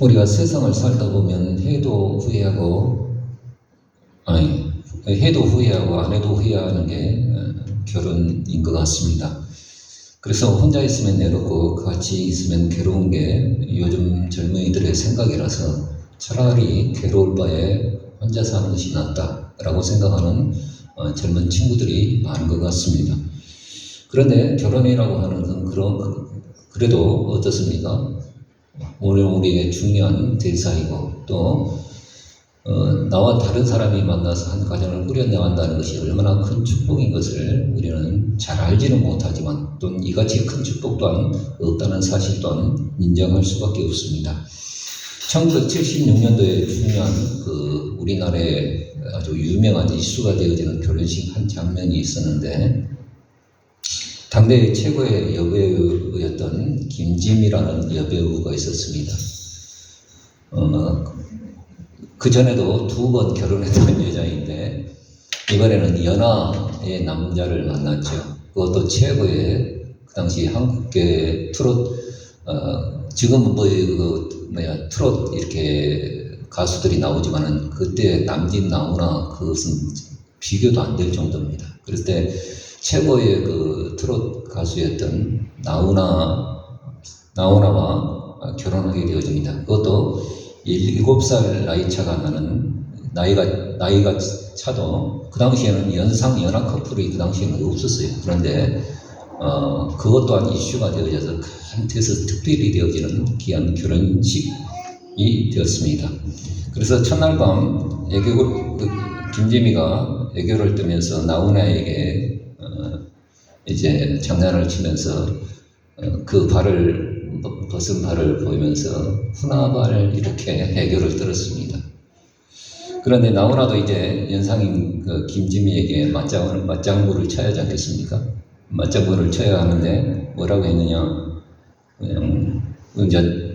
우리가 세상을 살다 보면 해도 후회하고 안 해도 후회하는 게 결혼인 것 같습니다. 그래서 혼자 있으면 외롭고 같이 있으면 괴로운 게 요즘 젊은이들의 생각이라서 차라리 괴로울 바에 혼자 사는 것이 낫다라고 생각하는 젊은 친구들이 많은 것 같습니다. 그런데 결혼이라고 하는 것은 그래도 어떻습니까? 오늘 우리의 중요한 대사이고 또 나와 다른 사람이 만나서 한 가정을 꾸려나간다는 것이 얼마나 큰 축복인 것을 우리는 잘 알지는 못하지만 또 이같이 큰 축복 또한 없다는 사실 또한 인정할 수밖에 없습니다. 1976년도에 중요한 우리나라에 아주 유명한 이슈가 되어지는 결혼식 한 장면이 있었는데 당대 최고의 여배우였던 김지미라는 여배우가 있었습니다. 그 전에도 2번 결혼했던 여자인데 이번에는 연하의 남자를 만났죠. 그것도 최고의 그 당시 한국계 트롯 지금은 트롯 이렇게 가수들이 나오지만은 그때 남진 나훈아 그것은 비교도 안 될 정도입니다. 그럴 때 최고의 트롯 가수였던 나훈아와 결혼하게 되어집니다. 그것도 7살 나이 차가 나는 나이가 차도 그 당시에는 연하 커플이 그 당시에는 없었어요. 그런데 그것 또한 이슈가 되어져서 한테서 특별히 되어지는 귀한 결혼식이 되었습니다. 그래서 첫날 밤 김지미가 애교를 뜨면서 나훈아에게 이제 장난을 치면서 그 벗은 발을 보이면서 훈아발 이렇게 애교를 떨었습니다. 그런데 나훈아도 이제 연상인 김지미에게 맞장구를 쳐야 하지 않겠습니까? 맞장구를 쳐야 하는데 뭐라고 했느냐?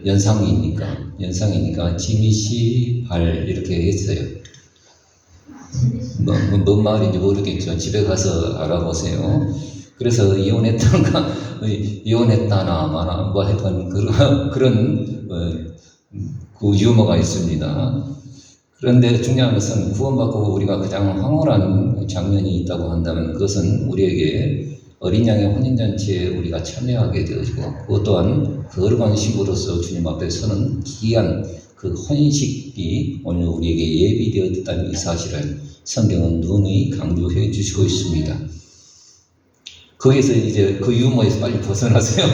연상이니까 지미씨 발 이렇게 했어요. 뭔 말인지 모르겠죠. 집에 가서 알아보세요. 그래서 이혼했다나 마나 뭐 했던 그런 유머가 있습니다. 그런데 중요한 것은 구원받고 우리가 가장 황홀한 장면이 있다고 한다면 그것은 우리에게 어린 양의 혼인잔치에 우리가 참여하게 되어지고 그것 또한 거룩한 신부로서 주님 앞에 서는 귀한 그 혼인식이 오늘 우리에게 예비되었다는 이 사실을 성경은 누누이 강조해 주시고 있습니다. 거기서 이제 그 유머에서 빨리 벗어나세요.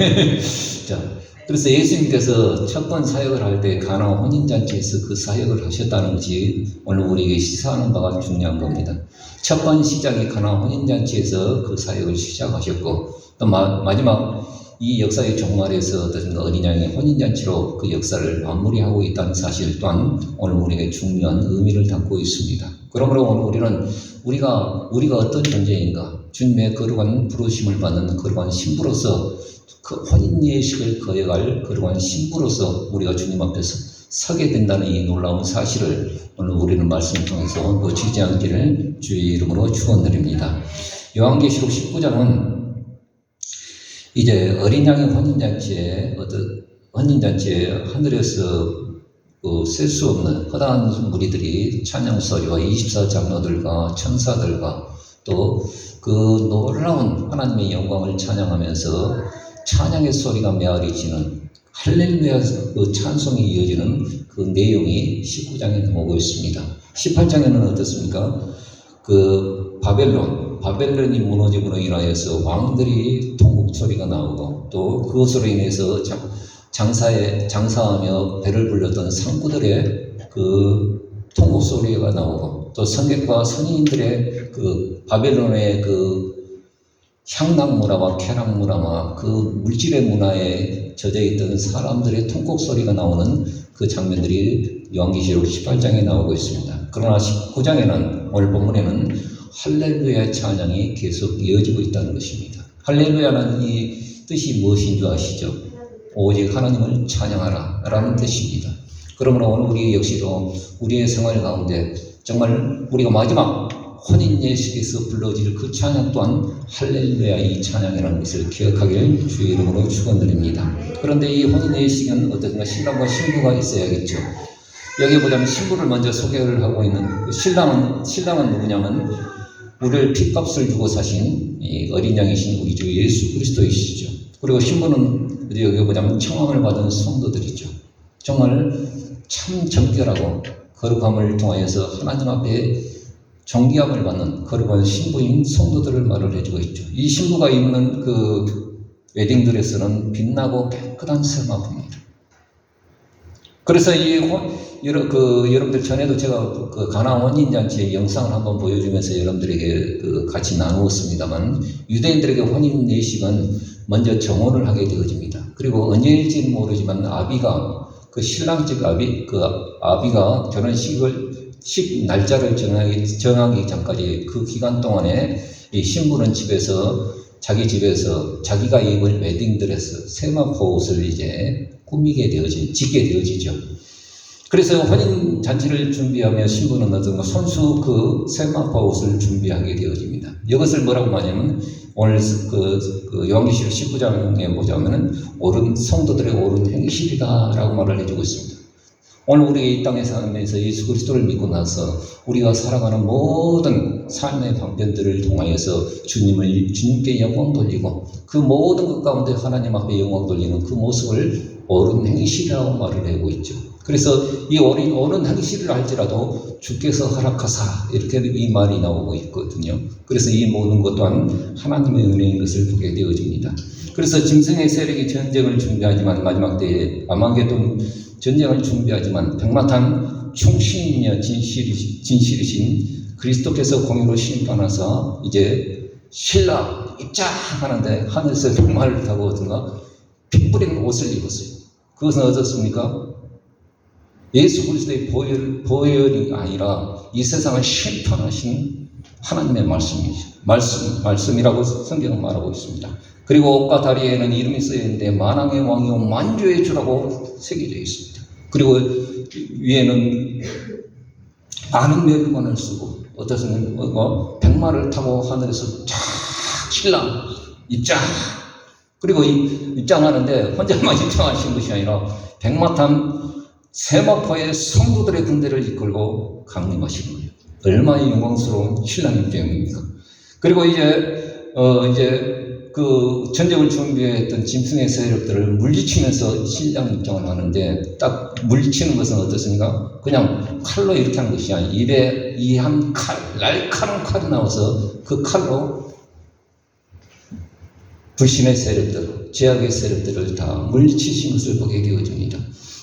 자, 그래서 예수님께서 첫 번 사역을 할 때 가나 혼인잔치에서 그 사역을 하셨다는 것이 오늘 우리에게 시사하는 바가 중요한 겁니다. 첫 번 시작이 가나 혼인잔치에서 그 사역을 시작하셨고 또 마지막 이 역사의 종말에서 어떤 어린 양의 혼인잔치로 그 역사를 마무리하고 있다는 사실 또한 오늘 우리에게 중요한 의미를 담고 있습니다. 그러므로 오늘 우리가 어떤 존재인가? 주님의 거룩한 부르심을 받는 거룩한 신부로서 그 혼인 예식을 거해갈 거룩한 신부로서 우리가 주님 앞에서 서게 된다는 이 놀라운 사실을 오늘 우리는 말씀을 통해서 놓치지 않기를 주의 이름으로 축원드립니다. 요한계시록 19장은 이제 어린 양의 혼인잔치에 하늘에서 셀 수 없는 허다한 무리들이 찬양 소리와 24장로들과 천사들과 또 그 놀라운 하나님의 영광을 찬양하면서 찬양의 소리가 메아리치는 할렐루야 그 찬송이 이어지는 그 내용이 19장에 나오고 있습니다. 18장에는 어떻습니까? 바벨론이 무너짐으로 인하여서 왕들이 통곡 소리가 나오고 또 그것으로 인해서 장사하며 배를 불렸던 상구들의 그 통곡 소리가 나오고 또 성객과 선인들의 그 바벨론의 그 향락 문화와 쾌락 문화와 그 물질의 문화에 젖어 있던 사람들의 통곡 소리가 나오는 그 장면들이 요한계시록 18장에 나오고 있습니다. 그러나 19장에는 오늘 본문에는 할렐루야 찬양이 계속 이어지고 있다는 것입니다. 할렐루야는 이 뜻이 무엇인 줄 아시죠? 오직 하나님을 찬양하라 라는 뜻입니다. 그러므로 오늘 우리 역시도 우리의 생활 가운데 정말 우리가 마지막 혼인 예식에서 불러질 그 찬양 또한 할렐루야 이 찬양이라는 것을 기억하길 주의 이름으로 축원드립니다. 그런데 이 혼인 예식은 어떻든가 신랑과 신부가 있어야겠죠. 여기 보자면 신부를 먼저 소개를 하고 있는 신랑은 누구냐면 우리를 핏값을 주고 사신 이 어린 양이신 우리 주 예수 그리스도이시죠. 그리고 신부는 여기 보자면 청함을 받은 성도들이죠. 정말 참 정결하고 거룩함을 통하여서 하나님 앞에 존귀함을 받는 거룩한 신부인 성도들을 말을 해주고 있죠. 이 신부가 입는 그 웨딩드레스는 빛나고 깨끗한 세마포입니다. 그래서 여러분들 전에도 제가 그 가나 혼인잔치의 영상을 한번 보여주면서 여러분들에게 같이 나누었습니다만, 유대인들에게 혼인 예식은 먼저 정혼을 하게 되어집니다. 그리고 언제일지는 모르지만 아비가 그 신랑 즉 아비가 결혼식 날짜를 정하기 전까지 그 기간 동안에 이 신부는 자기 집에서 자기가 입을 웨딩드레스 세마포 옷을 이제 짓게 되어지죠. 그래서 혼인 잔치를 준비하며 신부는 어떤 손수 그 세마포 옷을 준비하게 되어집니다. 이것을 뭐라고 말하냐면 오늘 요한계시록 19장에 보자면은 성도들의 옳은 행실이다라고 말을 해주고 있습니다. 오늘 우리가 이 땅에 살면서 예수 그리스도를 믿고 나서 우리가 살아가는 모든 삶의 방편들을 통하여서 주님께 영광 돌리고 그 모든 것 가운데 하나님 앞에 영광 돌리는 그 모습을 옳은 행실이라고 말을 하고 있죠. 그래서 이 옳은 행실을 할지라도 주께서 허락하사 이렇게 이 말이 나오고 있거든요. 그래서 이 모든 것 또한 하나님의 은혜인 것을 보게 되어집니다. 그래서 짐승의 세력이 전쟁을 준비하지만 마지막 때에 아마게돈 전쟁을 준비하지만 백마탄 충신이며 진실이신 그리스도께서 공의로 심판하사 이제 신라 입장하는데 하늘에서 백마를 타고 어떤가 피 뿌린 옷을 입었어요. 그것은 어떻습니까? 예수 그리스도의 보혈이 아니라 이 세상을 심판하신 하나님의 말씀이라고 성경은 말하고 있습니다. 그리고 옷과 다리에는 이름이 쓰여 있는데 만왕의 왕이요 만주의 주라고 새겨져 있습니다. 그리고 위에는 많은 멸관을 쓰고 어떻습니까? 백마를 타고 하늘에서 쫙 신랑 입장. 그리고 입장하는데 혼자만 입장하신 것이 아니라 백마탄 세마포의 성도들의 군대를 이끌고 강림하시는 거예요. 얼마나 영광스러운 신랑 입장입니까? 그리고 이제 그 전쟁을 준비했던 짐승의 세력들을 물리치면서 신랑 입장을 하는데 딱 물리치는 것은 어떻습니까? 그냥 칼로 이렇게 하는 것이 아니라 입에 이 한 날카로운 칼이 나와서 그 칼로 불신의 세력들, 죄악의 세력들을 다 물리치신 것을 보게 되어집니다.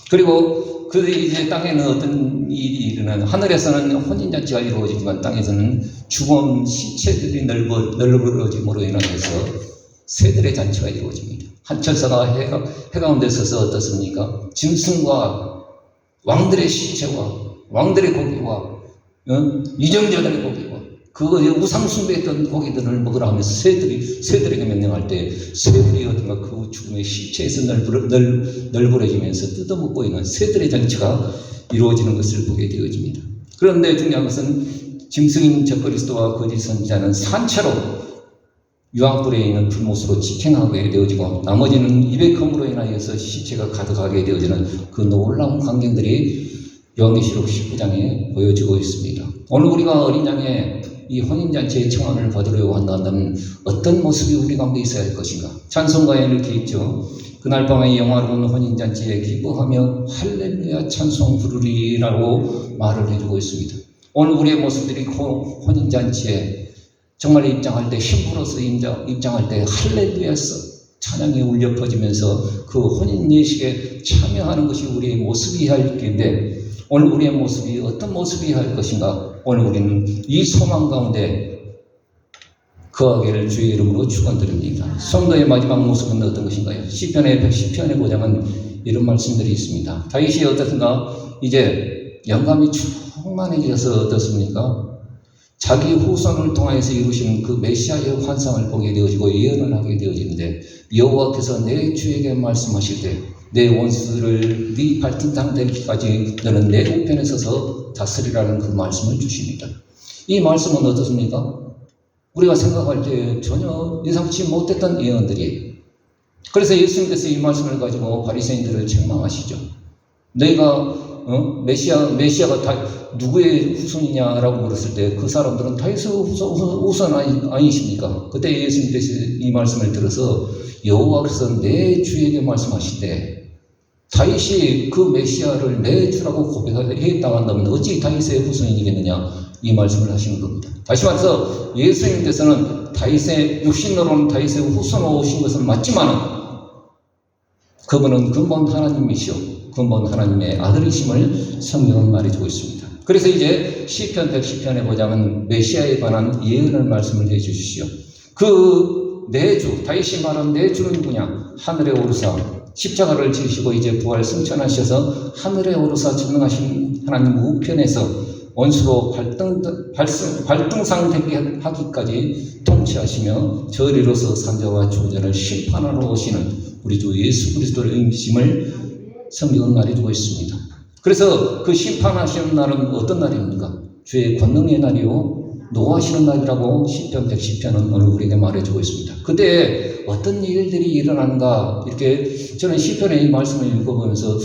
그리고 이제 땅에는 어떤 일이 일어나는, 하늘에서는 혼인잔치가 이루어지지만 땅에서는 죽은 시체들이 널브러짐으로 인하여서 새들의 잔치가 이루어집니다. 한 천사가 해 가운데 서서 어떻습니까? 짐승과 왕들의 시체와 왕들의 고기와 이정자들의 고기와 그 우상 숭배했던 고기들을 먹으라 하면서 새들에게 명령할 때 새들이 어떤가 그 죽음의 시체에서 널브러지면서 뜯어먹고 있는 새들의 잔치가 이루어지는 것을 보게 되어집니다. 그런데 중요한 것은 짐승인 적그리스도와 거짓 선지자는 산채로 유황불에 있는 불못으로 직행하게 되어지고 나머지는 입의 검으로 인하여서 시체가 가득하게 되어지는 그 놀라운 광경들이 요한계시록 19장에 보여지고 있습니다. 오늘 우리가 어린 양의 이 혼인잔치의 청함을 받으려고 한다면 어떤 모습이 우리 가운데 있어야 할 것인가? 찬송가에 이렇게 있죠. 그날 밤에 영화로운 혼인잔치에 기뻐하며 할렐루야 찬송 부르리라고 말을 해주고 있습니다. 오늘 우리의 모습들이 혼인잔치에 정말 입장할 때 신부로서 입장할 때 할렐루야서 찬양이 울려 퍼지면서 그 혼인 예식에 참여하는 것이 우리의 모습이어야 할 텐데 오늘 우리의 모습이 어떤 모습이어야 할 것인가? 오늘 우리는 이 소망 가운데 거하기를 주의 이름으로 축원드립니다. 성도의 마지막 모습은 어떤 것인가요? 시편에 110편에 보자면 이런 말씀들이 있습니다. 다윗이 어떻든가 이제 영감이 충만해져서 어떻습니까? 자기 후손을 통해서 이루신 그 메시아의 환상을 보게 되어지고 예언을 하게 되어지는데 여호와께서 내 주에게 말씀하실 때 내 원수를 네 발등상 되기까지 너는 내 우편에 서서 다스리라는 그 말씀을 주십니다. 이 말씀은 어떻습니까? 우리가 생각할 때 전혀 예상치 못했던 예언들이에요. 그래서 예수님께서 이 말씀을 가지고 바리새인들을 책망하시죠. 너희가 메시아가 누구의 후손이냐라고 물었을 때 그 사람들은 다윗의 후손 아니십니까? 그때 예수님께서 이 말씀을 들어서 여호와께서 내 주에게 말씀하시되 다윗이 그 메시아를 내 주라고 고백했다고 한다면 어찌 다윗의 후손이겠느냐, 이 말씀을 하시는 겁니다. 다시 말해서 예수님께서는 다윗의 육신으로는 다윗의 후손으로 오신 것은 맞지만 그분은 근본 하나님이시오, 근본 하나님의 아들이심을 성경은 말해주고 있습니다. 그래서 이제 시편 110편에 보자면 메시아에 관한 예언을 말씀을 해주시오. 그 내주, 다윗이 말한 내주는 누구냐? 하늘에 오르사 십자가를 지으시고 이제 부활 승천하셔서 하늘에 오르사 전능하신 하나님 우편에서 원수로 발등상 하기까지 통치하시며 저리로서 산자와 주자를 심판하러 오시는 우리 주 예수 그리스도의 임심을 성경은 말해주고 있습니다. 그래서 그 심판하시는 날은 어떤 날입니까? 주의 권능의 날이요 노하시는 날이라고 시편 110편은 오늘 우리에게 말해주고 있습니다. 그때 어떤 일들이 일어나는가, 이렇게 저는 시편의 이 말씀을 읽어보면서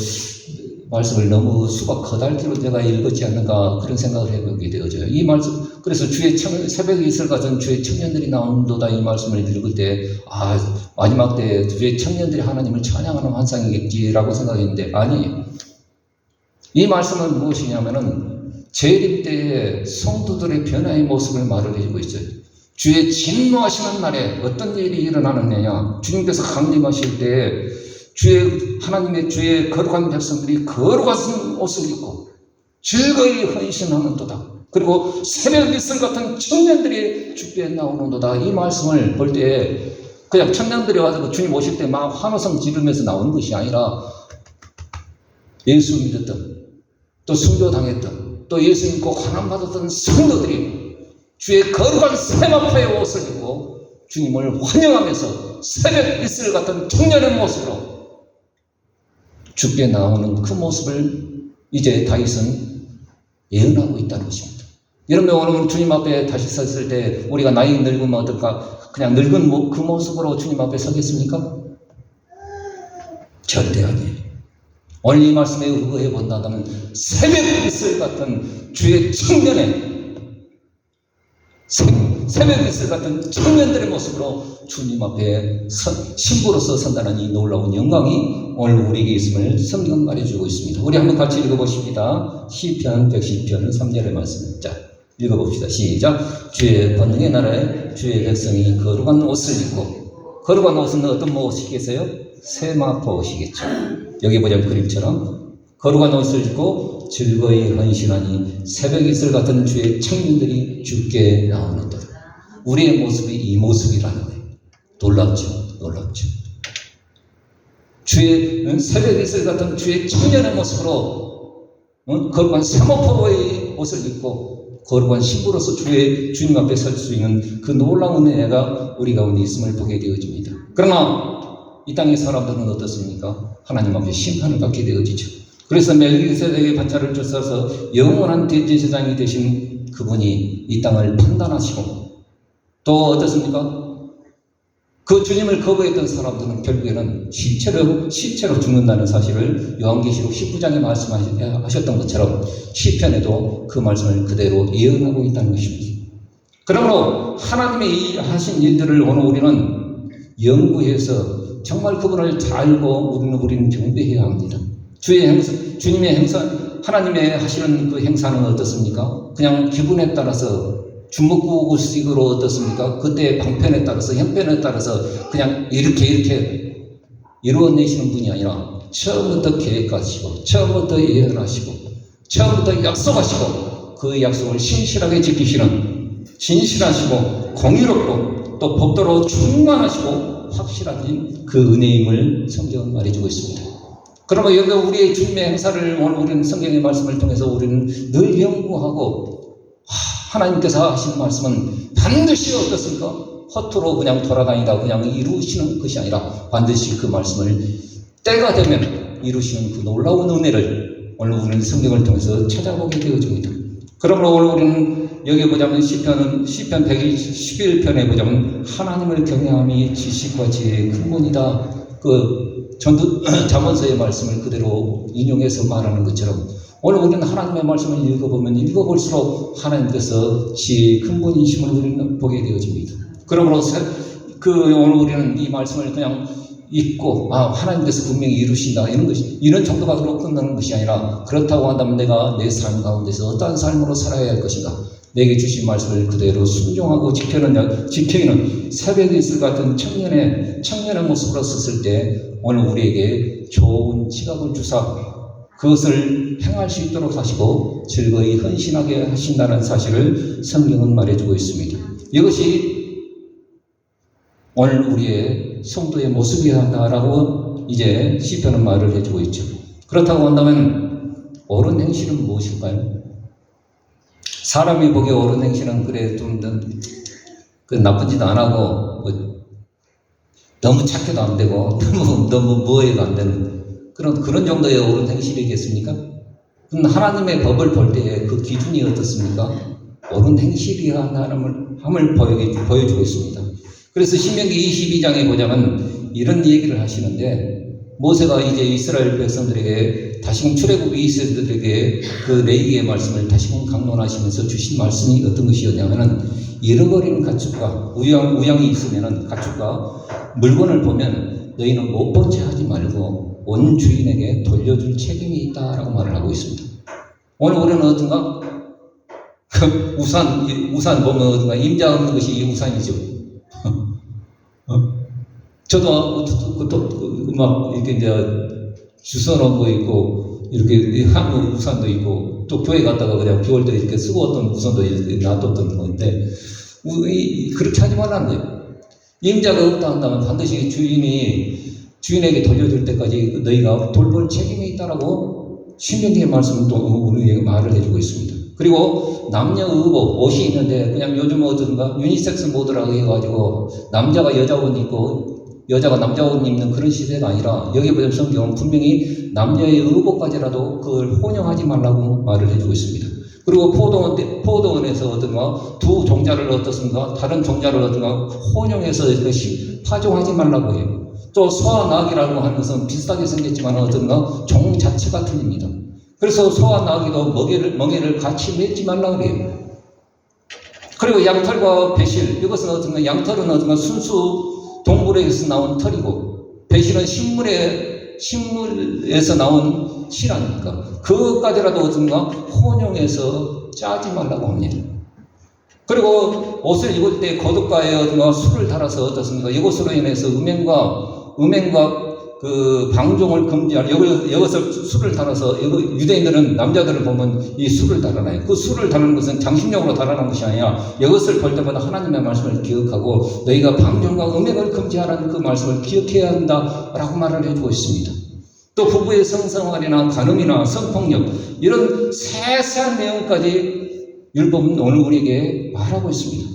말씀을 너무 수가 커달기로 제가 읽었지 않는가 그런 생각을 해보게 되어져요. 이 말씀, 그래서 새벽에 있을 같은 주의 청년들이 나온도다 이 말씀을 읽을 때 마지막 때 주의 청년들이 하나님을 찬양하는 환상이겠지라고 생각했는데 아니, 이 말씀은 무엇이냐면은 재림 때의 성도들의 변화의 모습을 말을 해주고 있어요. 주의 진노하시는 날에 어떤 일이 일어나느냐, 주님께서 강림하실 때 하나님의 주의 거룩한 백성들이 거룩한 옷을 입고 즐거이 헌신하는도다. 그리고 새벽 이슬 같은 청년들이 주께 나오는도다. 이 말씀을 볼 때 그냥 청년들이 와서 주님 오실 때 막 환호성 지르면서 나오는 것이 아니라 예수 믿었던, 또 순교당했던, 또 예수 믿고 환난받았던 성도들이 주의 거룩한 세마포의 옷을 입고 주님을 환영하면서 새벽 이슬 같은 청년의 모습으로 주께 나오는 그 모습을 이제 다윗은 예언하고 있다는 것입니다. 여러분, 오늘 주님 앞에 다시 섰을 때 우리가 나이 늙으면 어떨까? 그냥 늙은 그 모습으로 주님 앞에 서겠습니까? 절대 아니에요. 오늘 이 말씀에 의거해 본다면 새벽 이슬 같은 주의 청년의 새벽 이슬 같은 청년들의 모습으로 주님 앞에 신부로서 선다는 이 놀라운 영광이 오늘 우리에게 있음을 성경은 말해주고 있습니다. 우리 한번 같이 읽어보십니다. 시편 110편 3절의 말씀. 자, 읽어봅시다. 시작. 주의 권능의 나라에 주의 백성이 거룩한 옷을 입고, 거룩한 옷은 어떤 옷이겠어요? 세마포 옷이겠죠. 여기 보자면 그림처럼 거룩한 옷을 입고 즐거이 헌신하니 새벽 이슬 같은 주의 청년들이 주께 나오는도다. 우리의 모습이 이 모습이라는 거예요. 놀랍죠? 놀랍죠? 주의 새벽 이슬 같은 주의 청년의 모습으로 거룩한 세마포의 옷을 입고 거룩한 신부로서 주님 앞에 설 수 있는 그 놀라운 은혜가 우리 가운데 있음을 보게 되어집니다. 그러나 이 땅의 사람들은 어떻습니까? 하나님 앞에 심판을 받게 되어지죠. 그래서 멜기세덱의 반차를 쫓아서 영원한 대제사장이 되신 그분이 이 땅을 판단하시고, 또 어떻습니까? 그 주님을 거부했던 사람들은 결국에는 시체로 죽는다는 사실을 요한계시록 19장에 말씀하셨던 것처럼 시편에도 그 말씀을 그대로 예언하고 있다는 것입니다. 그러므로 하나님의 하신 일들을 오늘 우리는 연구해서 정말 그분을 잘 알고 우리는 경배해야 합니다. 주님의 행사, 하나님의 하시는 그 행사는 어떻습니까? 그냥 기분에 따라서 주먹구구식으로 어떻습니까? 그때의 방편에 따라서, 형편에 따라서 그냥 이렇게 이루어내시는 분이 아니라 처음부터 계획하시고, 처음부터 예언하시고, 처음부터 약속하시고, 그 약속을 신실하게 지키시는, 진실하시고 공의롭고 또 법도로 충만하시고 확실한 그 은혜임을 성경은 말해주고 있습니다. 그러면 여기 우리의 주님의 행사를 오늘 우리는 성경의 말씀을 통해서 우리는 늘 연구하고, 하나님께서 하시는 말씀은 반드시 어떻습니까? 허투루 그냥 돌아다니다 그냥 이루시는 것이 아니라 반드시 그 말씀을 때가 되면 이루시는 그 놀라운 은혜를 오늘 우리는 성경을 통해서 찾아보게 되어집니다. 그러므로 오늘 우리는 여기 보자면 시편 111편에 보자면 하나님을 경외함이 지식과 지혜의 근본이다. 그 잠언서의 말씀을 그대로 인용해서 말하는 것처럼 오늘 우리는 하나님의 말씀을 읽어보면 읽어볼수록 하나님께서 지혜의 근본이심을 우리는 보게 되어집니다. 그러므로 오늘 우리는 이 말씀을 그냥 읽고 하나님께서 분명히 이루신다 이런 정도가 끝나는 것이 아니라, 그렇다고 한다면 내가 내 삶 가운데서 어떠한 삶으로 살아야 할 것인가, 내게 주신 말씀을 그대로 순종하고 지켜있는 새벽에 있을 같은 청년의 모습으로 섰을 때 오늘 우리에게 좋은 지각을 주사 그것을 행할 수 있도록 하시고 즐거이 헌신하게 하신다는 사실을 성경은 말해주고 있습니다. 이것이 오늘 우리의 성도의 모습이어야 한다라고 이제 시편은 말을 해주고 있죠. 그렇다고 한다면 옳은 행실은 무엇일까요? 사람이 보기에 옳은 행실은 그래 좀 나쁜 짓 안 하고 너무 착해도 안 되고 너무 뭐해도 안 되는 그런 정도의 옳은 행실이겠습니까? 하나님의 법을 볼 때에 그 기준이 어떻습니까? 옳은 행실이야 함을 보여주고 있습니다. 그래서 신명기 22장에 보자면 이런 얘기를 하시는데, 모세가 이제 이스라엘 백성들에게 다시금 출애굽 이스라엘들에게 그 레위기의 말씀을 다시금 강론하시면서 주신 말씀이 어떤 것이었냐면은, 잃어버린 가축과 우양이 있으면은 가축과 물건을 보면 너희는 못 본 채 하지 말고 온 주인에게 돌려줄 책임이 있다라고 말을 하고 있습니다. 오늘 우리는 어떤가? 우산 보면 어떤가? 임자 없는 것이 이 우산이죠. 저도 막 이렇게 이제 주워놓은 거 있고, 이렇게 한국 우산도 있고, 또 교회 갔다가 그냥 비 올 때 이렇게 쓰고 왔던 우산도 놔뒀던 건데, 그렇게 하지 말라는 거예요. 임자가 없다 한다면 반드시 주인에게 돌려줄 때까지 너희가 돌볼 책임이 있다라고 신명기의 말씀은 또 우리에게 말을 해주고 있습니다. 그리고 남녀 의복 옷이 있는데 그냥 요즘 어떤가 유니섹스 모드라고 해가지고 남자가 여자 옷 입고 여자가 남자 옷 입는 그런 시대가 아니라, 여기 보면 성경은 분명히 남녀의 의복까지라도 그걸 혼용하지 말라고 말을 해주고 있습니다. 그리고 포도원에서 어떤가 두 종자를 어떻습니까? 다른 종자를 어떤가 혼용해서 이것이 파종하지 말라고 해요. 또 소와 낙이라고 하는 것은 비슷하게 생겼지만 어떤가 종 자체가 틀립니다. 그래서 소와 낙이도 멍에를 같이 맺지 말라고 그래요. 그리고 양털과 배실, 이것은 어떤가 양털은 어떤가 순수 동물에서 나온 털이고, 배실은 식물에서 나온 실 아닙니까? 그것까지라도 어떤가 혼용해서 짜지 말라고 합니다. 그리고 옷을 입을 때 겉옷가에 어떤가 술을 달아서 어떻습니까? 이것으로 인해서 음행과 그 방종을 금지하는, 이것을 술을 달아서, 유대인들은 남자들을 보면 이 술을 달아놔요. 그 술을 다루는 것은 장신용으로 달아놓은 것이 아니라 이것을 볼 때마다 하나님의 말씀을 기억하고 너희가 방종과 음행을 금지하라는 그 말씀을 기억해야 한다라고 말을 해주고 있습니다. 또 부부의 성생활이나 간음이나 성폭력, 이런 세세한 내용까지 율법은 오늘 우리에게 말하고 있습니다.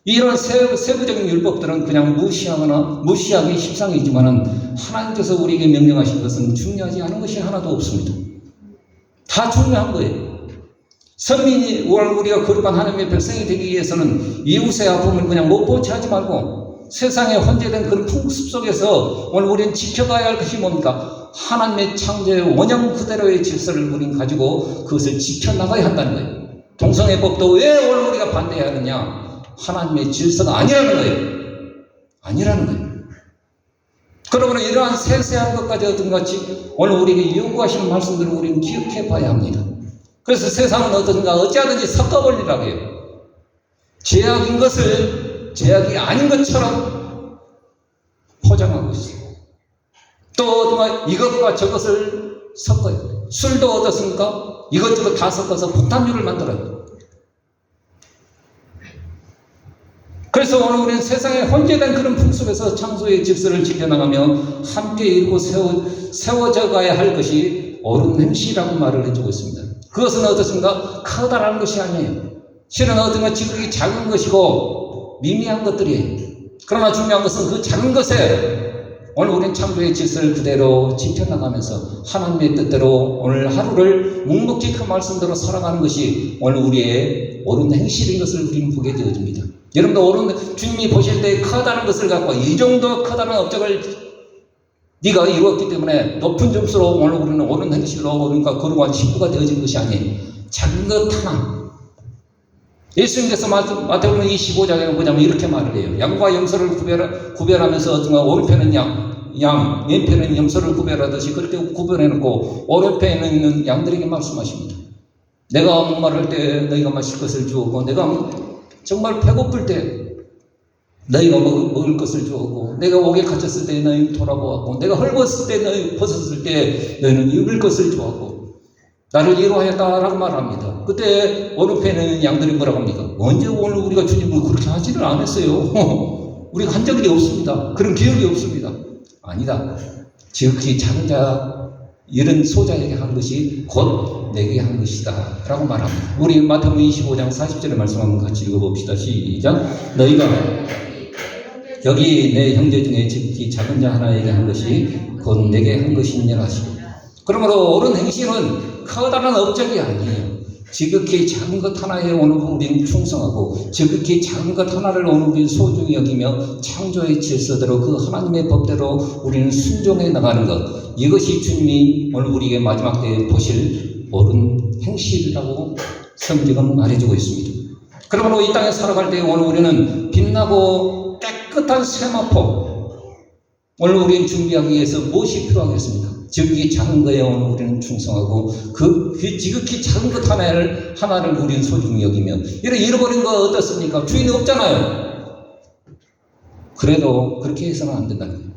이런 세부적인 율법들은 그냥 무시하기 십상이지만 하나님께서 우리에게 명령하신 것은 중요하지 않은 것이 하나도 없습니다. 다 중요한 거예요. 선민이 우리가 거룩한 하나님의 백성이 되기 위해서는 이웃의 아픔을 그냥 못 본 채 하지 말고 세상에 혼재된 그런 풍습 속에서 오늘 우리는 지켜가야 할 것이 뭡니까? 하나님의 창조의 원형 그대로의 질서를 우리는 가지고 그것을 지켜나가야 한다는 거예요. 동성애법도 왜 오늘 우리가 반대해야 하느냐? 하나님의 질서가 아니라는 거예요. 아니라는 거예요. 그러므로 이러한 세세한 것까지 어떤같이 오늘 우리에게 요구하시는 말씀들을 우리는 기억해 봐야 합니다. 그래서 세상은 어떤가 어찌하든지 섞어버리라고 해요. 제약인 것을 제약이 아닌 것처럼 포장하고 있어요. 또 어떤가 이것과 저것을 섞어요. 술도 어떻습니까? 이것저것 다 섞어서 폭탄주를 만들어요. 그래서 오늘 우리는 세상에 혼재된 그런 풍습에서 창조의 질서를 지켜나가며 함께 이루고 세워져 가야 할 것이 옳은 행실이라고 말을 해주고 있습니다. 그것은 어떻습니까? 커다란 것이 아니에요. 실은 어떤가 지극히 작은 것이고 미미한 것들이에요. 그러나 중요한 것은 그 작은 것에 오늘 우리는 창조의 질서를 그대로 지켜나가면서 하나님의 뜻대로 오늘 하루를 묵묵히 그 말씀대로 살아가는 것이 오늘 우리의 옳은 행실인 것을 우리는 보게 되어집니다. 여러분도 옳은 주님이 보실 때 크다는 것을 갖고 이 정도 크다는 업적을 네가 이루었기 때문에 높은 점수로 오늘 우리는 옳은 행실로 그러니까 거룩한 친구가 되어진 것이 아니에요. 작은 것 하나. 예수님께서 마태복음 25장에 보자면 이렇게 말을 해요. 양과 염소를 구별하면서 어떤가 오른편은 양, 왼편은 염소를 구별하듯이 그렇게 구별해놓고 오른편에 있는 양들에게 말씀하십니다. 내가 목마를 때 너희가 마실 것을 주었고, 내가 정말 배고플 때 너희가 먹을 것을 주었고, 내가 옥에 갇혔을 때 너희는 돌아보았고, 내가 헐벗을 때 너희 벗었을 때 너희는 입을 것을 주었고, 나를 이루하였다라고 말합니다. 그때 오른편에는 양들이 뭐라고 합니까? 언제 오늘 우리가 주님을 그렇게 하지는 않았어요. 우리가 한 적이 없습니다. 그런 기억이 없습니다. 아니다. 지극히 작은 자 이런 소자에게 한 것이 곧 내게 한 것이다 라고 말합니다. 우리 마태복음 25장 40절의 말씀 한번 같이 읽어봅시다. 시작. 너희가 여기 내 형제 중에 지극히 작은 자 하나에게 한 것이 곧 내게 한 것이니라 하시고, 그러므로 옳은 행실은 커다란 업적이 아니에요. 지극히 작은 것 하나에 오늘 우리는 충성하고 지극히 작은 것 하나를 오늘 우리는 소중히 여기며 창조의 질서대로 그 하나님의 법대로 우리는 순종해 나가는 것, 이것이 주님이 오늘 우리에게 마지막 때에 보실 옳은 행실이라고 성경은 말해주고 있습니다. 그러므로 이 땅에 살아갈 때 오늘 우리는 빛나고 깨끗한 세마포, 오늘 우리는 준비하기 위해서 무엇이 필요하겠습니까? 지극히 작은 거에 오늘 우리는 충성하고 그 지극히 작은 것 하나를 우리는 소중히 여기며, 잃어버린 거 어떻습니까? 주인이 없잖아요. 그래도 그렇게 해서는 안 된다는 거예요.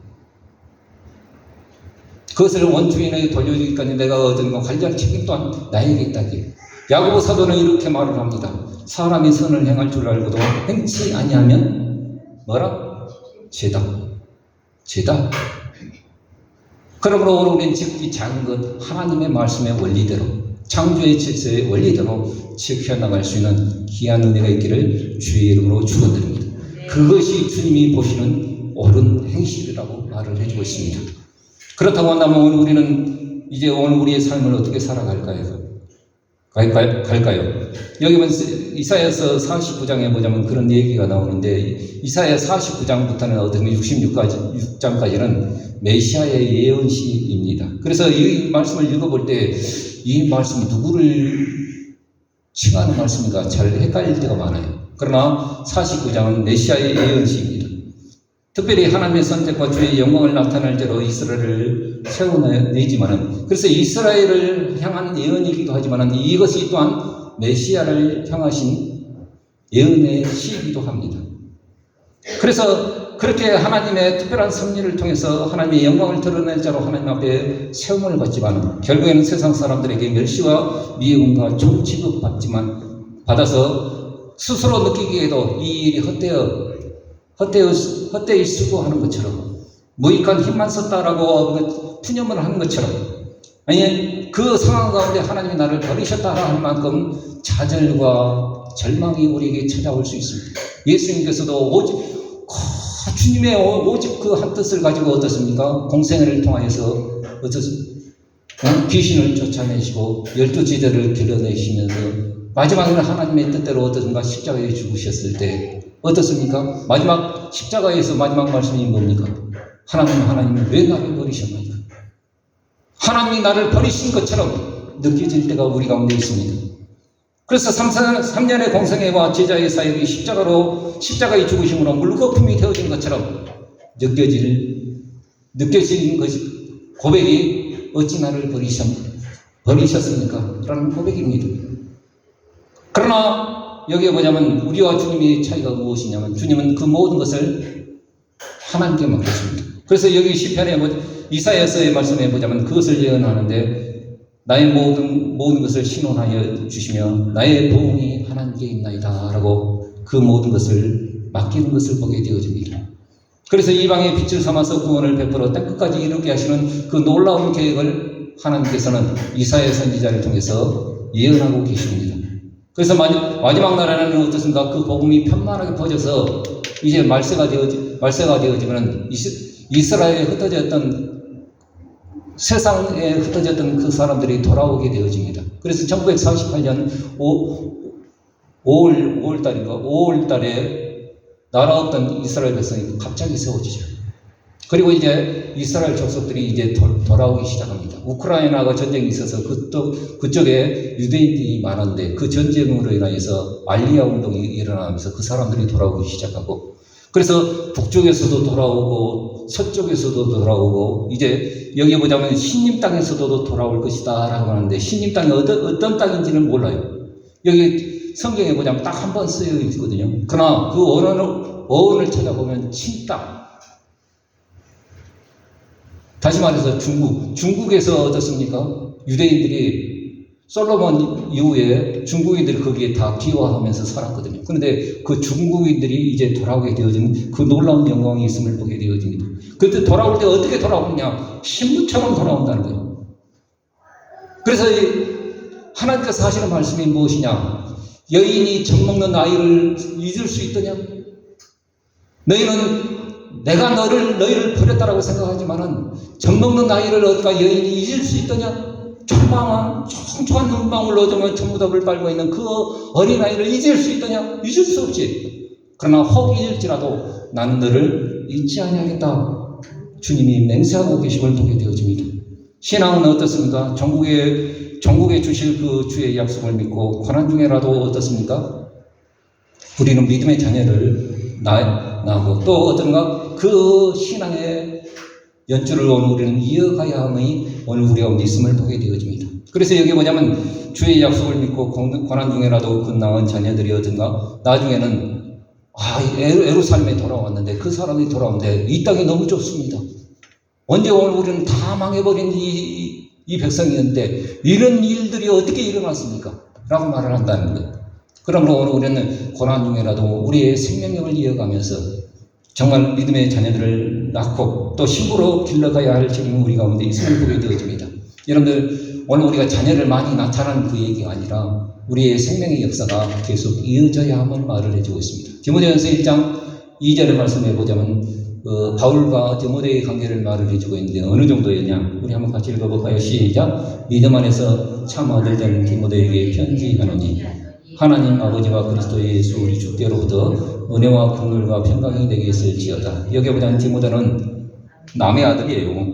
그것을 원주인에게 돌려주기까지 내가 얻은 거 관리할 책임도 나에게 있다기에. 야고보 사도는 이렇게 말을 합니다. 사람이 선을 행할 줄 알고도 행치 아니하면 뭐라? 죄다. 그러므로 오늘 우리는 지극히 작은 것 하나님의 말씀의 원리대로, 창조의 질서의 원리대로 지켜나갈 수 있는 귀한 은혜가 있기를 주의 이름으로 축원드립니다. 그것이 주님이 보시는 옳은 행실이라고 말을 해주고 있습니다. 그렇다고 한다면 오늘 우리는 이제 오늘 우리의 삶을 어떻게 살아갈까요? 여기 보면 이사야서 49장에 보자면 그런 얘기가 나오는데, 이사야 49장부터는 어떤 66장까지는 메시아의 예언시입니다. 그래서 이 말씀을 읽어볼 때 이 말씀이 누구를 칭하는 말씀인가 잘 헷갈릴 때가 많아요. 그러나 49장은 메시아의 예언시입니다. 특별히 하나님의 선택과 주의 영광을 나타낼 때로 이스라엘을 세워내지만은, 그래서 이스라엘을 향한 예언이기도 하지만은 이것이 또한 메시아를 향하신 예언의 시이기도 합니다. 그래서 그렇게 하나님의 특별한 섭리를 통해서 하나님의 영광을 드러낼 자로 하나님 앞에 세움을 받지만, 결국에는 세상 사람들에게 멸시와 미움과 종 취급받아서 스스로 느끼기에도 이 일이 헛되이 수고하는 것처럼, 무익한 힘만 썼다라고 푸념을 하는 것처럼, 아니 그 상황 가운데 하나님이 나를 버리셨다 할 만큼 좌절과 절망이 우리에게 찾아올 수 있습니다. 예수님께서도 주님의 오직 그 한 뜻을 가지고 어떻습니까? 공생애를 통하여서 귀신을 쫓아내시고 12지대를 길러내시면서 마지막에는 하나님의 뜻대로 어떻든가 십자가에 죽으셨을 때 어떻습니까? 마지막 십자가에서 마지막 말씀이 뭡니까? 하나님 왜 나를 버리셨나이까? 하나님이 나를 버리신 것처럼 느껴질 때가 우리 가운데 있습니다. 그래서 3년의 공생애와 제자의 사역이 십자가의 죽으심으로 물거품이 되어진 것처럼 느껴지는 것이 고백이 어찌 나를 버리셨습니까? 라는 고백입니다. 그러나 여기에 보자면 우리와 주님의 차이가 무엇이냐면, 주님은 그 모든 것을 하나님께 맡겼습니다. 그래서 여기 시편에 이사야서의 말씀에 보자면 그것을 예언하는데, 나의 모든 것을 신원하여 주시며 나의 보응이 하나님께 있나이다 라고 그 모든 것을 맡기는 것을 보게 되어집니다. 그래서 이방의 빛을 삼아서 구원을 베풀어 땅끝까지 이르게 하시는 그 놀라운 계획을 하나님께서는 이사야 선지자를 통해서 예언하고 계십니다. 그래서 마지막 날에는 어떻습니까? 그 복음이 편만하게 퍼져서 이제 말세가 되어지면 이스라엘에 흩어졌던 세상에 흩어졌던 그 사람들이 돌아오게 되어집니다. 그래서 1948년 5월 달에 나라 없던 이스라엘 백성이 갑자기 세워지죠. 그리고 이제 이스라엘 족속들이 이제 돌아오기 시작합니다. 우크라이나가 전쟁이 있어서 그쪽에 유대인들이 많았는데 그 전쟁으로 인해서 알리아 운동이 일어나면서 그 사람들이 돌아오기 시작하고, 그래서 북쪽에서도 돌아오고 서쪽에서도 돌아오고, 이제 여기 보자면 신림 땅에서도 돌아올 것이다 라고 하는데, 신림 땅이 어떤 땅인지는 몰라요. 여기 성경에 보자면 딱 한 번 쓰여 있거든요. 그러나 그 어원을 찾아보면 친땅. 다시 말해서 중국에서 어떻습니까? 유대인들이 솔로몬 이후에 중국인들이 거기에 다 기화하면서 살았거든요. 그런데 그 중국인들이 이제 돌아오게 되어진 그 놀라운 영광이 있음을 보게 되어집니다. 그때 돌아올 때 어떻게 돌아오느냐? 신부처럼 돌아온다는 거예요. 그래서 하나님께서 하시는 말씀이 무엇이냐? 여인이 젖먹는 아이를 잊을 수 있더냐? 너희는 내가 너희를 버렸다라고 생각하지만은 젖먹는 아이를 어디가 여인이 잊을 수 있더냐? 청초한 눈망울 어둠에 천무답을 빨고 있는 그 어린아이를 잊을 수 있더냐? 잊을 수 없지. 그러나 혹 잊을지라도 나는 너를 잊지 아니하겠다. 주님이 맹세하고 계심을 보게 되어집니다. 신앙은 어떻습니까? 전국에 주실 그 주의 약속을 믿고 고난 중에라도 어떻습니까? 우리는 믿음의 자녀를 낳고 또 어떤가 그 신앙의 연주를 오늘 우리는 이어가야 함이 오늘 우리 가운데 있음을 보게 되어집니다. 그래서 여기 뭐냐면 주의 약속을 믿고 고난 중에라도 그 낳은 자녀들이 어떤가 나중에는 예루살렘에 돌아왔는데 그 사람이 돌아오는데 이 땅이 너무 좁습니다. 언제 오늘 우리는 다 망해버린 이 백성이었는데 이런 일들이 어떻게 일어났습니까? 라고 말을 한다는 거예요. 그러므로 오늘 우리는 고난 중에라도 우리의 생명력을 이어가면서 정말 믿음의 자녀들을 낳고 또 신부로 길러가야 할 책임은 우리 가운데 있음을 보게 되어집니다. 여러분들 오늘 우리가 자녀를 많이 낳자는 그 얘기가 아니라 우리의 생명의 역사가 계속 이어져야 함을 말을 해주고 있습니다. 디모데전서 1장 2절의 말씀해 보자면 바울과 디모데의 관계를 말을 해주고 있는데 어느 정도였냐? 우리 한번 같이 읽어볼까요? 시작. 믿음 안에서 참 아들 된 디모데에게 편지하노니 하나님 아버지와 그리스도 예수 우리 주께로부터 은혜와 긍휼과 평강이 되게 있을지어다. 여기 보자면 디모데는 남의 아들이에요.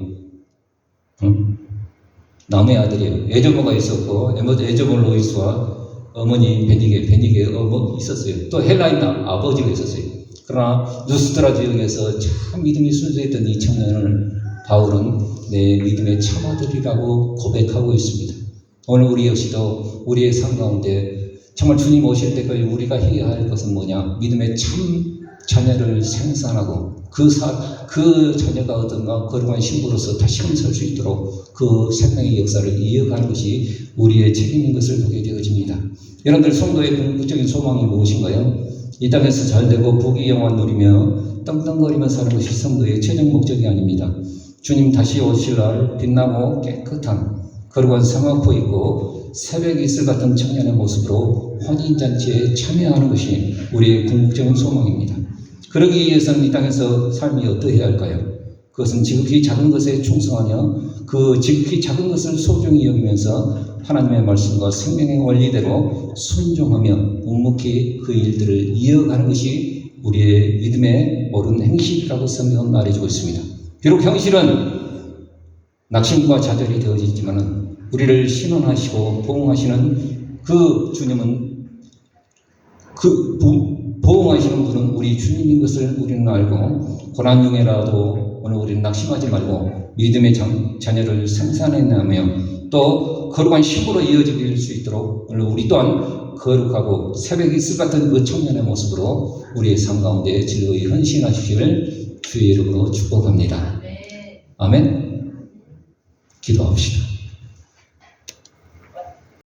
남의 아들이에요. 에조모가 있었고 에조모 로이스와 어머니 베니게 어머 있었어요. 또 헬라인 아버지가 있었어요. 그러나 누스트라 지역에서 참 믿음이 순수했던 이 청년을 바울은 내 믿음의 참아들이라고 고백하고 있습니다. 오늘 우리 역시도 우리의 삶 가운데 정말 주님 오실 때까지 우리가 해야 할 것은 뭐냐? 믿음의 참 자녀를 생산하고 그 자녀가 어떤가 거룩한 신부로서 다시금 설 수 있도록 그 생명의 역사를 이어가는 것이 우리의 책임인 것을 보게 되어집니다. 여러분들 성도의 궁극적인 소망이 무엇인가요? 이 땅에서 잘되고 부귀영화 누리며 떵떵거리며 사는 것이 성도의 최종 목적이 아닙니다. 주님 다시 오실 날 빛나고 깨끗한 거룩한 성화포 입고 새벽 이슬 같은 청년의 모습으로 혼인잔치에 참여하는 것이 우리의 궁극적인 소망입니다. 그러기 위해서는 이 땅에서 삶이 어떠해야 할까요? 그것은 지극히 작은 것에 충성하며 그 지극히 작은 것을 소중히 여기면서 하나님의 말씀과 생명의 원리대로 순종하며 묵묵히 그 일들을 이어가는 것이 우리의 믿음의 옳은 행실이라고 성경은 말해주고 있습니다. 비록 현실은 낙심과 좌절이 되어지지만 우리를 신원하시고 보응하시는 그 주님은 보응하시는 분은 우리 주님인 것을 우리는 알고 고난 중에라도 오늘 우리는 낙심하지 말고 믿음의 자녀를 생산해내며 또 거룩한 신부로 이어질 수 있도록 오늘 우리 또한 거룩하고 새벽 이슬 같은 그 청년의 모습으로 우리의 삶 가운데 즐거이 헌신하시기를 주의 이름으로 축복합니다. 아멘. 기도합시다.